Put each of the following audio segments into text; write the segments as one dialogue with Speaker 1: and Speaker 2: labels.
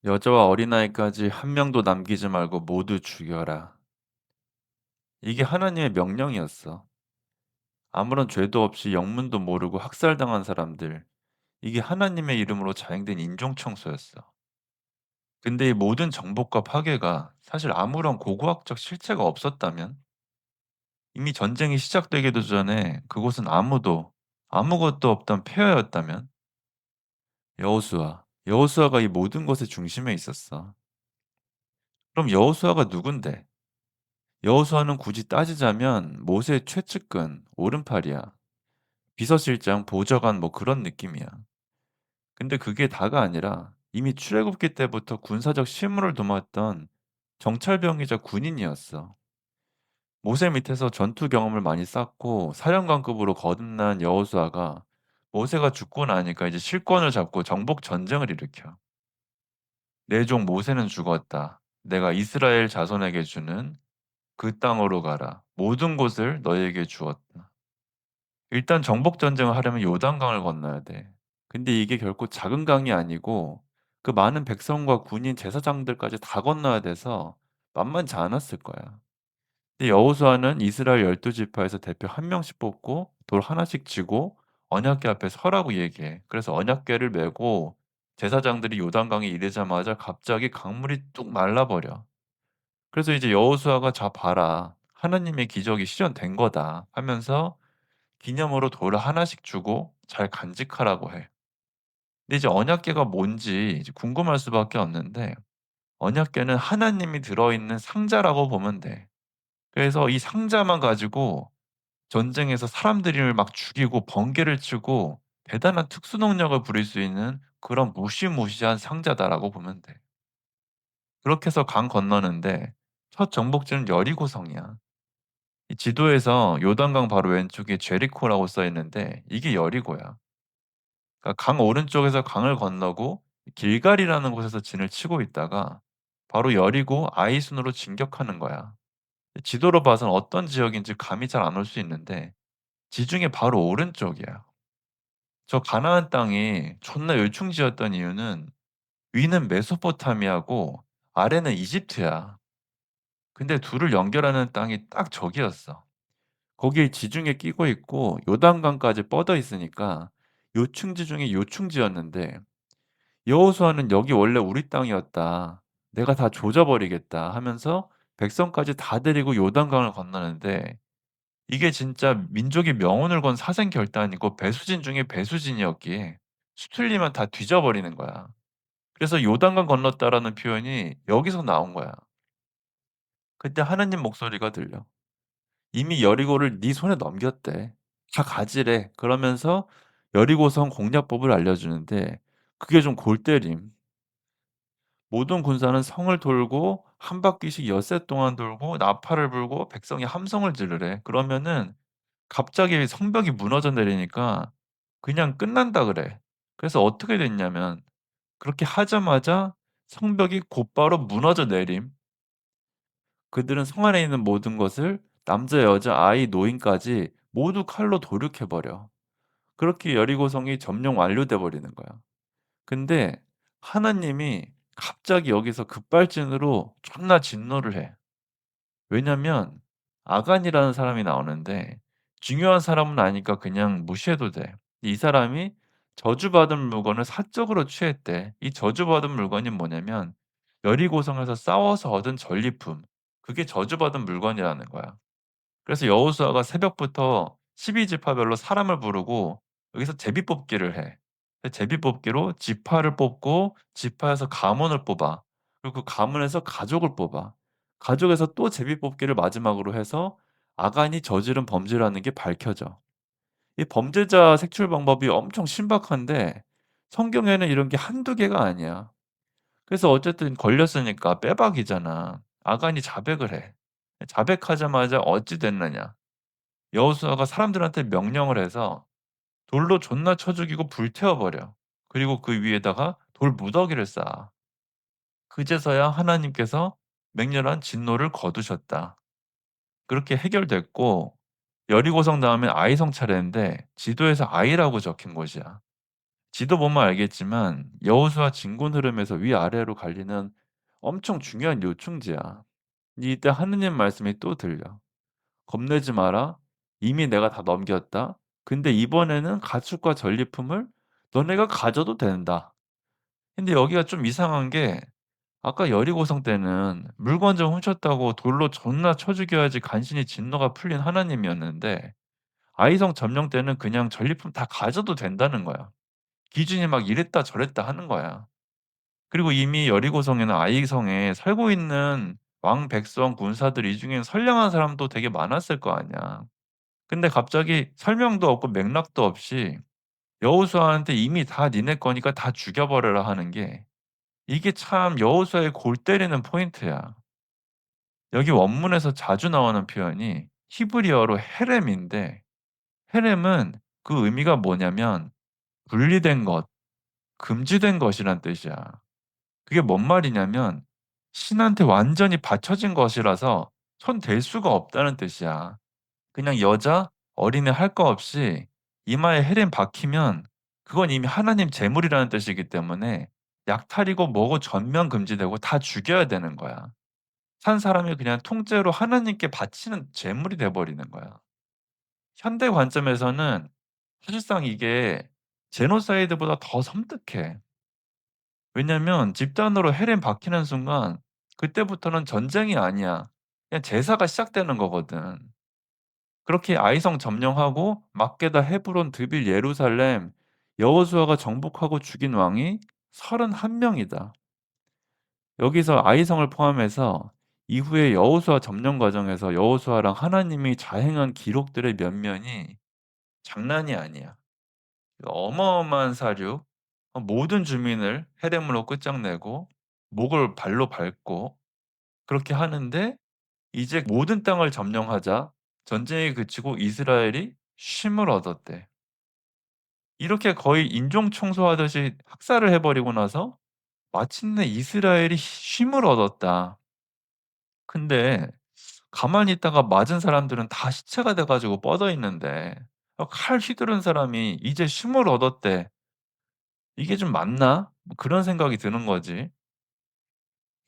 Speaker 1: 여자와 어린아이까지 한 명도 남기지 말고 모두 죽여라. 이게 하나님의 명령이었어. 아무런 죄도 없이 영문도 모르고 학살당한 사람들, 이게 하나님의 이름으로 자행된 인종청소였어. 근데 이 모든 정복과 파괴가 사실 아무런 고고학적 실체가 없었다면, 이미 전쟁이 시작되기도 전에 그곳은 아무것도 없던 폐허였다면, 여호수아가 이 모든 것의 중심에 있었어. 그럼 여호수아가 누군데? 여호수아는 굳이 따지자면 모세의 최측근, 오른팔이야. 비서실장, 보좌관 뭐 그런 느낌이야. 근데 그게 다가 아니라 이미 출애굽기 때부터 군사적 실무를 도맡던 정찰병이자 군인이었어. 모세 밑에서 전투 경험을 많이 쌓고 사령관급으로 거듭난 여호수아가 모세가 죽고 나니까 이제 실권을 잡고 정복 전쟁을 일으켜. 내 종 모세는 죽었다. 내가 이스라엘 자손에게 주는 그 땅으로 가라. 모든 곳을 너희에게 주었다. 일단 정복 전쟁을 하려면 요단강을 건너야 돼. 근데 이게 결코 작은 강이 아니고 그 많은 백성과 군인 제사장들까지 다 건너야 돼서 만만치 않았을 거야. 근데 여호수아는 이스라엘 12지파에서 대표 한 명씩 뽑고 돌 하나씩 쥐고 언약궤 앞에 서라고 얘기해. 그래서 언약궤를 메고 제사장들이 요단강에 이르자마자 갑자기 강물이 뚝 말라버려. 그래서 이제 여호수아가 "자 봐라. 하나님의 기적이 실현된 거다." 하면서 기념으로 돌을 하나씩 주고 잘 간직하라고 해. 근데 이제 언약궤가 뭔지 이제 궁금할 수밖에 없는데 언약궤는 하나님이 들어있는 상자라고 보면 돼. 그래서 이 상자만 가지고 전쟁에서 사람들을 막 죽이고 번개를 치고 대단한 특수 능력을 부릴 수 있는 그런 무시무시한 상자다라고 보면 돼. 그렇게 해서 강 건너는데 첫 정복지는 여리고성이야. 이 지도에서 요단강 바로 왼쪽에 제리코라고 써 있는데 이게 여리고야. 그러니까 강 오른쪽에서 강을 건너고 길갈이라는 곳에서 진을 치고 있다가 바로 여리고 아이순으로 진격하는 거야. 지도로 봐선 어떤 지역인지 감이 잘 안 올 수 있는데 지중해 바로 오른쪽이야. 저 가나안 땅이 존나 열충지였던 이유는 위는 메소포타미아고 아래는 이집트야. 근데 둘을 연결하는 땅이 딱 저기였어. 거기에 지중해 끼고 있고 요단강까지 뻗어 있으니까 요충지 중에 요충지였는데 여호수아는 "여기 원래 우리 땅이었다. 내가 다 조져 버리겠다." 하면서 백성까지 다 데리고 요단강을 건너는데 이게 진짜 민족의 명운을 건 사생결단이고 배수진 중에 배수진이었기에 수틀리면 다 뒤져 버리는 거야. 그래서 "요단강 건넜다."라는 표현이 여기서 나온 거야. 그때 하나님 목소리가 들려. 이미 여리고를 네 손에 넘겼대. 다 가지래. 그러면서 여리고성 공략법을 알려주는데 그게 좀 골 때림. 모든 군사는 성을 돌고 한 바퀴씩 엿새 동안 돌고 나팔을 불고 백성이 함성을 지르래. 그러면은 갑자기 성벽이 무너져 내리니까 그냥 끝난다 그래. 그래서 어떻게 됐냐면 그렇게 하자마자 성벽이 곧바로 무너져 내림. 그들은 성 안에 있는 모든 것을 남자, 여자, 아이, 노인까지 모두 칼로 도륙해 버려. 그렇게 여리고성이 점령 완료돼 버리는 거야. 근데 하나님이 갑자기 여기서 급발진으로 존나 진노를 해. 왜냐면 아간이라는 사람이 나오는데 중요한 사람은 아니까 그냥 무시해도 돼. 이 사람이 저주받은 물건을 사적으로 취했대. 이 저주받은 물건이 뭐냐면 여리고성에서 싸워서 얻은 전리품. 그게 저주받은 물건이라는 거야. 그래서 여호수아가 새벽부터 12 지파별로 사람을 부르고 여기서 제비뽑기를 해. 그 제비뽑기로 지파를 뽑고 지파에서 가문을 뽑아. 그리고 그 가문에서 가족을 뽑아. 가족에서 또 제비뽑기를 마지막으로 해서 아간이 저지른 범죄라는 게 밝혀져. 이 범죄자 색출 방법이 엄청 신박한데 성경에는 이런 게 한두 개가 아니야. 그래서 어쨌든 걸렸으니까 빼박이잖아. 아간이 자백을 해. 자백하자마자 어찌 됐느냐. 여호수아가 사람들한테 명령을 해서 돌로 존나 쳐 죽이고 불태워 버려. 그리고 그 위에다가 돌 무더기를 쌓아. 그제서야 하나님께서 맹렬한 진노를 거두셨다. 그렇게 해결됐고 여리고성 다음에 아이성 차례인데 지도에서 아이라고 적힌 곳이야. 지도 보면 알겠지만 여호수아 진군 흐름에서 위아래로 갈리는 엄청 중요한 요충지야. 이때 하느님 말씀이 또 들려. "겁내지 마라. 이미 내가 다 넘겼다. 근데 이번에는 가축과 전리품을 너네가 가져도 된다." 근데 여기가 좀 이상한 게 아까 여리고성 때는 물건 좀 훔쳤다고 돌로 존나 쳐 죽여야지 간신히 진노가 풀린 하나님이었는데 아이성 점령 때는 그냥 전리품 다 가져도 된다는 거야. 기준이 막 이랬다 저랬다 하는 거야. 그리고 이미 여리고성이나 아이성에 살고 있는 왕 백성 군사들 이 중엔 선량한 사람도 되게 많았을 거 아니야. 근데 갑자기 설명도 없고 맥락도 없이 여호수아한테 "이미 다 니네 거니까 다 죽여 버려라." 하는 게 이게 참 여호수아의 골 때리는 포인트야. 여기 원문에서 자주 나오는 표현이 히브리어로 헤렘인데 헤렘은 그 의미가 뭐냐면 분리된 것, 금지된 것이란 뜻이야. 그게 뭔 말이냐면 신한테 완전히 바쳐진 것이라서 손 댈 수가 없다는 뜻이야. 그냥 여자, 어린애 할 거 없이 이마에 헤림 박히면 그건 이미 하나님 제물이라는 뜻이기 때문에 약탈이고 뭐고 전면 금지되고 다 죽여야 되는 거야. 산 사람이 그냥 통째로 하나님께 바치는 제물이 돼 버리는 거야. 현대 관점에서는 사실상 이게 제노사이드보다 더 섬뜩해. 왜냐면 집단으로 헤렘 박히는 순간 그때부터는 전쟁이 아니야. 그냥 제사가 시작되는 거거든. 그렇게 아이성 점령하고 막게다, 헤브론, 드빌, 예루살렘 여호수아가 정복하고 죽인 왕이 31 명이다. 여기서 아이성을 포함해서 이후에 여호수아 점령 과정에서 여호수아랑 하나님이 자행한 기록들의 면면이 장난이 아니야. 어마어마한 사륙, 모든 주민을 헤레물로 끝장내고 목을 발로 밟고 그렇게 하는데 이제 모든 땅을 점령하자 전쟁이 그치고 이스라엘이 쉼을 얻었대. 이렇게 거의 인종 청소하듯이 학살을 해 버리고 나서 마침내 이스라엘이 쉼을 얻었다. 근데 가만히 있다가 맞은 사람들은 다 시체가 돼 가지고 뻗어 있는데 칼 휘두른 사람이 "이제 쉼을 얻었대." 이게 좀 맞나? 뭐 그런 생각이 드는 거지.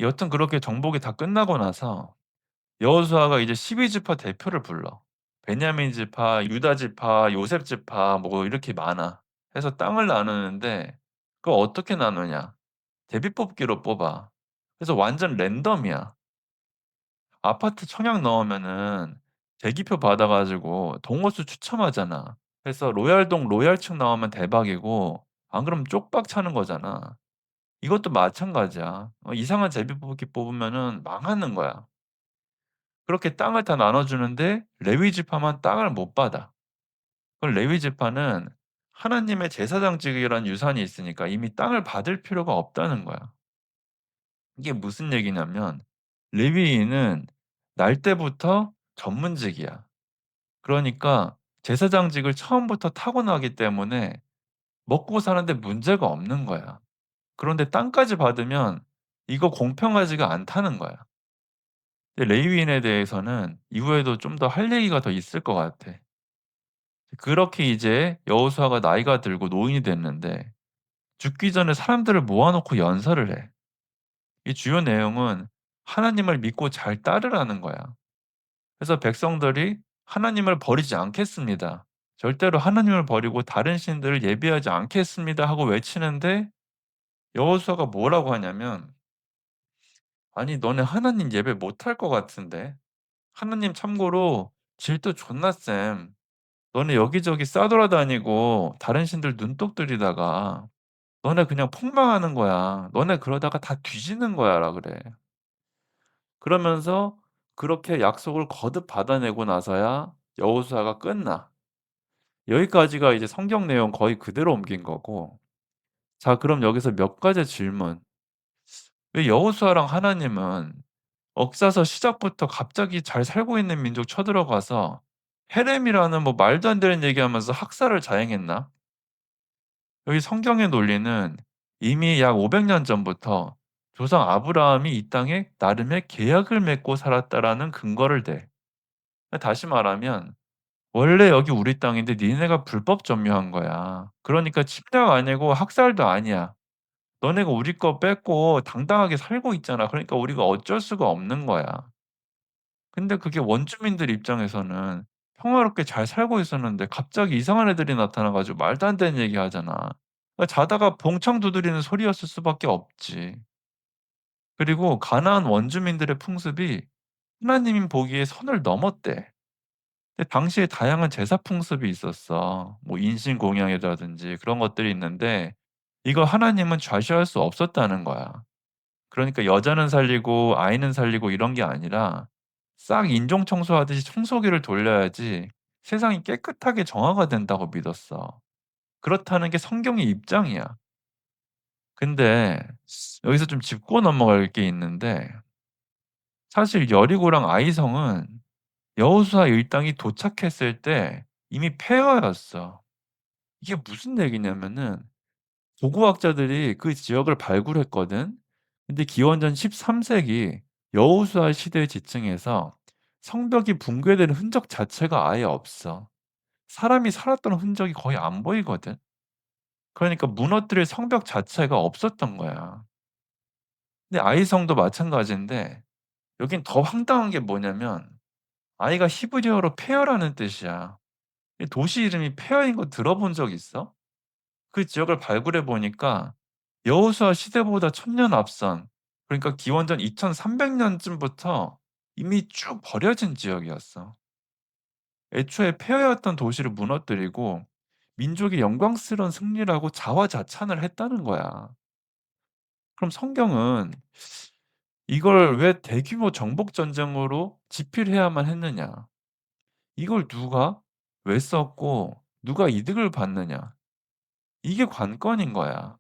Speaker 1: 여튼 그렇게 정복이 다 끝나고 나서 여호수아가 이제 12 지파 대표를 불러. 베냐민 지파, 유다 지파, 요셉 지파 뭐 이렇게 많아. 해서 땅을 나누는데 그걸 어떻게 나누냐? 제비뽑기로 뽑아. 그래서 완전 랜덤이야. 아파트 청약 넣으면은 대기표 받아 가지고 동호수 추첨하잖아. 그래서 로얄동 로얄층 나오면 대박이고 안 그러면 쪽박 차는 거잖아. 이것도 마찬가지야. 이상한 제비뽑기 뽑으면은 망하는 거야. 그렇게 땅을 다 나눠 주는데 레위 지파만 땅을 못 받아. 그럼 레위 지파는 하나님의 제사장직이라는 유산이 있으니까 이미 땅을 받을 필요가 없다는 거야. 이게 무슨 얘기냐면 레위인은 날 때부터 전문직이야. 그러니까 제사장직을 처음부터 타고나기 때문에 먹고 사는데 문제가 없는 거야. 그런데 땅까지 받으면 이거 공평하지가 않다는 거야. 근데 레위인에 대해서는 이후에도 좀 더 할 얘기가 더 있을 것 같아. 그렇게 이제 여호수아가 나이가 들고 노인이 됐는데 죽기 전에 사람들을 모아 놓고 연설을 해. 이 주요 내용은 하나님을 믿고 잘 따르라는 거야. 그래서 백성들이 "하나님을 버리지 않겠습니다. 절대로 하나님을 버리고 다른 신들을 예비하지 않겠습니다." 하고 외치는데 여호수아가 뭐라고 하냐면 "아니 너네 하나님 예배 못할 것 같은데. 하나님 참고로 질도 존나 셈. 너네 여기저기 싸돌아다니고 다른 신들 눈독 들이다가 너네 그냥 폭망하는 거야. 너네 그러다가 다 뒤지는 거야."라 그래. 그러면서 그렇게 약속을 거듭 받아내고 나서야 여호수아가 끝나. 여기까지가 이제 성경 내용 거의 그대로 옮긴 거고 자 그럼 여기서 몇 가지 질문. 왜 여호수아랑 하나님은 역사서 시작부터 갑자기 잘 살고 있는 민족 쳐들어가서 헤렘이라는 뭐 말도 안 되는 얘기하면서 학살을 자행했나? 여기 성경의 논리는 이미 약 500년 전부터 조상 아브라함이 이 땅에 나름의 계약을 맺고 살았다라는 근거를 대. 다시 말하면 "원래 여기 우리 땅인데 니네가 불법 점유한 거야. 그러니까 침략 아니고 학살도 아니야. 너네가 우리 거 뺏고 당당하게 살고 있잖아. 그러니까 우리가 어쩔 수가 없는 거야." 근데 그게 원주민들 입장에서는 평화롭게 잘 살고 있었는데 갑자기 이상한 애들이 나타나 가지고 말도 안 되는 얘기 하잖아. 자다가 봉창 두드리는 소리였을 수밖에 없지. 그리고 가나안 원주민들의 풍습이 하나님 보기에 선을 넘었대. 근데 당시에 다양한 제사 풍습이 있었어. 뭐 인신공양이라든지 그런 것들이 있는데 이걸 하나님은 좌시할 수 없었다는 거야. 그러니까 여자는 살리고 아이는 살리고 이런 게 아니라 싹 인종 청소하듯이 청소기를 돌려야지 세상이 깨끗하게 정화가 된다고 믿었어. 그렇다는 게 성경의 입장이야. 근데 여기서 좀 짚고 넘어갈 게 있는데 사실 여리고랑 아이성은 여호수아 일당이 도착했을 때 이미 폐허였어. 이게 무슨 얘기냐면은 고고학자들이 그 지역을 발굴했거든. 근데 기원전 13 세기 여호수아 시대 지층에서 성벽이 붕괴된 흔적 자체가 아예 없어. 사람이 살았던 흔적이 거의 안 보이거든. 그러니까 무너뜨릴 성벽 자체가 없었던 거야. 근데 아이성도 마찬가지인데 여긴 더 황당한 게 뭐냐면 아이가 히브리어로 폐허라는 뜻이야. 이 도시 이름이 폐허인 거 들어본 적 있어? 그 지역을 발굴해 보니까 여호수아 시대보다 1000년 앞선 그러니까 기원전 2300 년쯤부터 이미 쭉 버려진 지역이었어. 애초에 폐허였던 도시를 무너뜨리고 민족의 영광스러운 승리라고 자화자찬을 했다는 거야. 그럼 성경은 이걸 왜 대규모 정복 전쟁으로 집필해야만 했느냐? 이걸 누가 왜 썼고 누가 이득을 받느냐? 이게 관건인 거야.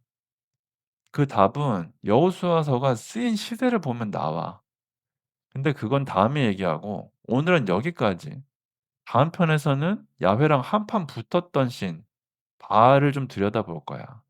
Speaker 1: 그 답은 여호수아서가 쓰인 시대를 보면 나와. 근데 그건 다음에 얘기하고 오늘은 여기까지. 다음 편에서는 야훼랑 한판 붙었던 신 바알을 좀 들여다볼 거야.